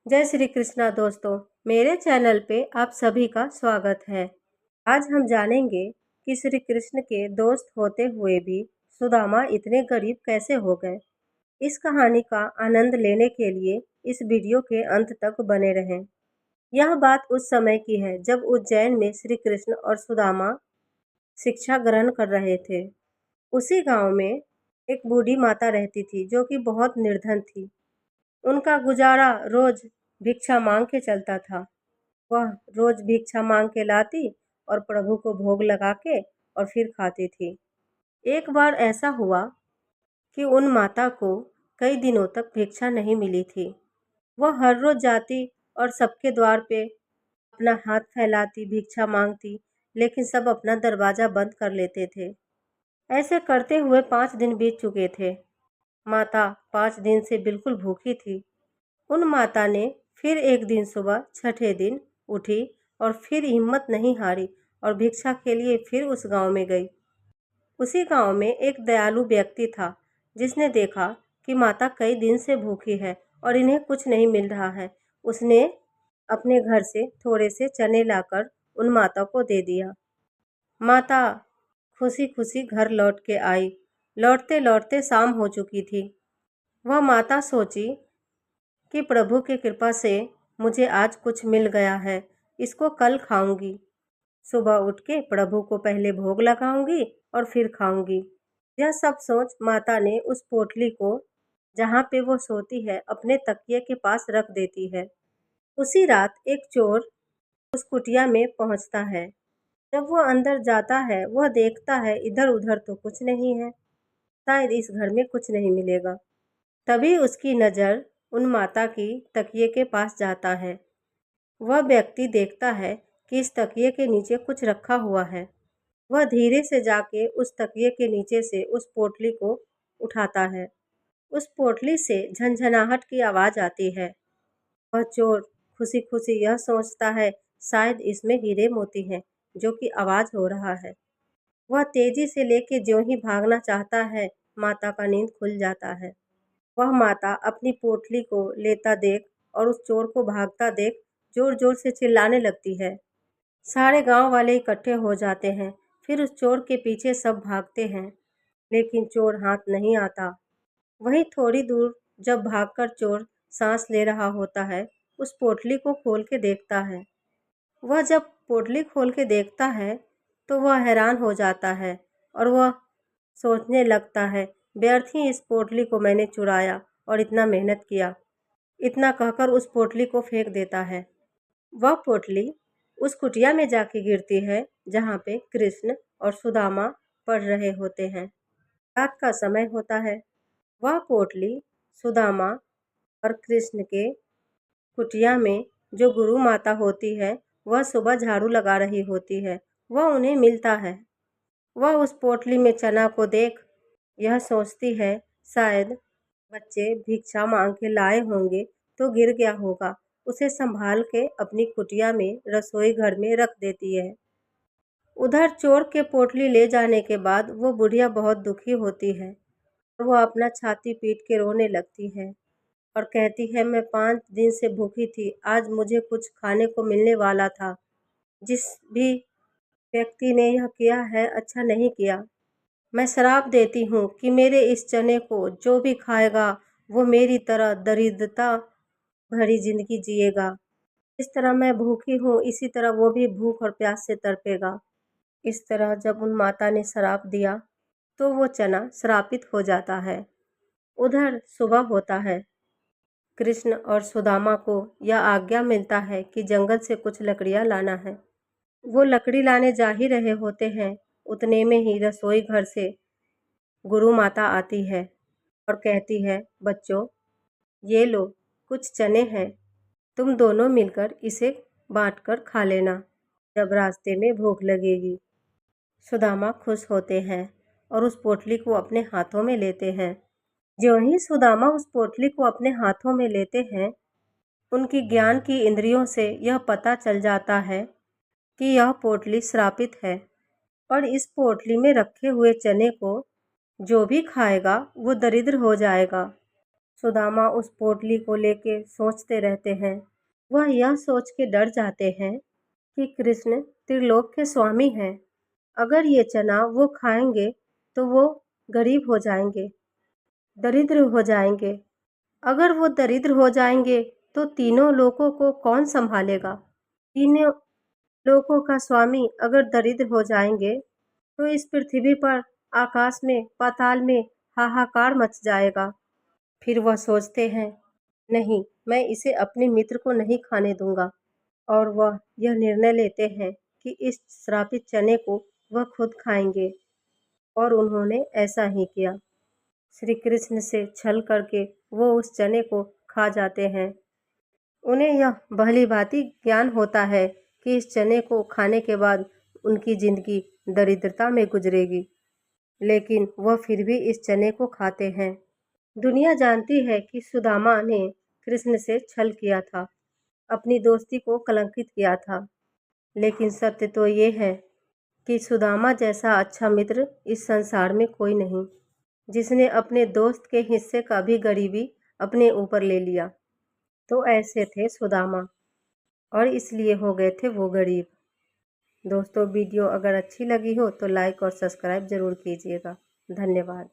जय श्री कृष्णा दोस्तों, मेरे चैनल पे आप सभी का स्वागत है। आज हम जानेंगे कि श्री कृष्ण के दोस्त होते हुए भी सुदामा इतने गरीब कैसे हो गए। इस कहानी का आनंद लेने के लिए इस वीडियो के अंत तक बने रहें। यह बात उस समय की है जब उज्जैन में श्री कृष्ण और सुदामा शिक्षा ग्रहण कर रहे थे। उसी गांव में एक बूढ़ी माता रहती थी जो कि बहुत निर्धन थी। उनका गुजारा रोज भिक्षा मांग के चलता था। वह रोज भिक्षा मांग के लाती और प्रभु को भोग लगा के और फिर खाती थी। एक बार ऐसा हुआ कि उन माता को कई दिनों तक भिक्षा नहीं मिली थी। वह हर रोज जाती और सबके द्वार पे अपना हाथ फैलाती, भिक्षा मांगती, लेकिन सब अपना दरवाजा बंद कर लेते थे। ऐसे करते हुए 5 दिन बीत चुके थे। माता 5 दिन से बिल्कुल भूखी थी। उन माता ने फिर एक दिन सुबह छठे दिन उठी और फिर हिम्मत नहीं हारी और भिक्षा के लिए फिर उस गांव में गई। उसी गांव में एक दयालु व्यक्ति था जिसने देखा कि माता कई दिन से भूखी है और इन्हें कुछ नहीं मिल रहा है। उसने अपने घर से थोड़े से चने लाकर उन माता को दे दिया। माता खुशी खुशी घर लौट के आई। लौटते लौटते शाम हो चुकी थी। वह माता सोची कि प्रभु की कृपा से मुझे आज कुछ मिल गया है, इसको कल खाऊंगी। सुबह उठ के प्रभु को पहले भोग लगाऊंगी और फिर खाऊंगी। यह सब सोच माता ने उस पोटली को जहाँ पे वो सोती है अपने तकिए के पास रख देती है। उसी रात एक चोर उस कुटिया में पहुंचता है। जब वो अंदर जाता है वह देखता है इधर उधर तो कुछ नहीं है, शायद इस घर में कुछ नहीं मिलेगा। तभी उसकी नज़र उन माता की तकिए के पास जाता है। वह व्यक्ति देखता है कि इस तकिए के नीचे कुछ रखा हुआ है। वह धीरे से जाके उस तकिए के नीचे से उस पोटली को उठाता है। उस पोटली से झनझनाहट की आवाज़ आती है। वह चोर खुशी खुशी यह सोचता है शायद इसमें हीरे मोती हैं जो कि आवाज़ हो रहा है। वह तेजी से लेके ज्यों ही भागना चाहता है, माता का नींद खुल जाता है। वह माता अपनी पोटली को लेता देख और उस चोर को भागता देख जोर जोर से चिल्लाने लगती है। सारे गांव वाले इकट्ठे हो जाते हैं। फिर उस चोर के पीछे सब भागते हैं, लेकिन चोर हाथ नहीं आता। वहीं थोड़ी दूर जब भागकर चोर सांस ले रहा होता है, उस पोटली को खोल के देखता है। वह जब पोटली खोल के देखता है तो वह हैरान हो जाता है और वह सोचने लगता है व्यर्थ ही इस पोटली को मैंने चुराया और इतना मेहनत किया। इतना कहकर उस पोटली को फेंक देता है। वह पोटली उस कुटिया में जाके गिरती है जहाँ पे कृष्ण और सुदामा पढ़ रहे होते हैं। रात का समय होता है। वह पोटली सुदामा और कृष्ण के कुटिया में जो गुरु माता होती है वह सुबह झाड़ू लगा रही होती है। वह उन्हें मिलता है। वह उस पोटली में चना को देख यह सोचती है शायद बच्चे भिक्षा मांग के लाए होंगे तो गिर गया होगा। उसे संभाल के अपनी कुटिया में रसोई घर में रख देती है। उधर चोर के पोटली ले जाने के बाद वो बुढ़िया बहुत दुखी होती है और वो अपना छाती पीट के रोने लगती है और कहती है मैं 5 दिन से भूखी थी, आज मुझे कुछ खाने को मिलने वाला था। जिस भी व्यक्ति ने यह किया है अच्छा नहीं किया। मैं श्राप देती हूँ कि मेरे इस चने को जो भी खाएगा वो मेरी तरह दरिद्रता भरी जिंदगी जिएगा। इस तरह मैं भूखी हूँ इसी तरह वो भी भूख और प्यास से तड़पेगा। इस तरह जब उन माता ने श्राप दिया तो वो चना श्रापित हो जाता है। उधर सुबह होता है। कृष्ण और सुदामा को यह आज्ञा मिलता है कि जंगल से कुछ लकड़ियाँ लाना है। वो लकड़ी लाने जा ही रहे होते हैं, उतने में ही रसोई घर से गुरु माता आती है और कहती है बच्चों ये लो कुछ चने हैं, तुम दोनों मिलकर इसे बांटकर खा लेना जब रास्ते में भूख लगेगी। सुदामा खुश होते हैं और उस पोटली को अपने हाथों में लेते हैं। ज्यों ही सुदामा उस पोटली को अपने हाथों में लेते हैं, उनकी ज्ञान की इंद्रियों से यह पता चल जाता है कि यह पोटली श्रापित है और इस पोटली में रखे हुए चने को जो भी खाएगा वो दरिद्र हो जाएगा। सुदामा उस पोटली को लेके सोचते रहते हैं। वह यह सोच के डर जाते हैं कि कृष्ण त्रिलोक के स्वामी हैं। अगर ये चना वो खाएंगे तो वो गरीब हो जाएंगे, दरिद्र हो जाएंगे। अगर वो दरिद्र हो जाएंगे तो तीनों लोगों को कौन संभालेगा? तीनों लोगों का स्वामी अगर दरिद्र हो जाएंगे तो इस पृथ्वी पर, आकाश में, पाताल में हाहाकार मच जाएगा। फिर वह सोचते हैं, नहीं, मैं इसे अपने मित्र को नहीं खाने दूंगा। और वह यह निर्णय लेते हैं कि इस श्रापित चने को वह खुद खाएंगे। और उन्होंने ऐसा ही किया। श्री कृष्ण से छल करके वो उस चने को खा जाते हैं। उन्हें यह भली भांति ज्ञान होता है कि इस चने को खाने के बाद उनकी जिंदगी दरिद्रता में गुजरेगी, लेकिन वह फिर भी इस चने को खाते हैं। दुनिया जानती है कि सुदामा ने कृष्ण से छल किया था, अपनी दोस्ती को कलंकित किया था, लेकिन सत्य तो ये है कि सुदामा जैसा अच्छा मित्र इस संसार में कोई नहीं, जिसने अपने दोस्त के हिस्से का भी गरीबी अपने ऊपर ले लिया। तो ऐसे थे सुदामा, और इसलिए हो गए थे वो गरीब। दोस्तों, वीडियो अगर अच्छी लगी हो तो लाइक और सब्सक्राइब ज़रूर कीजिएगा। धन्यवाद।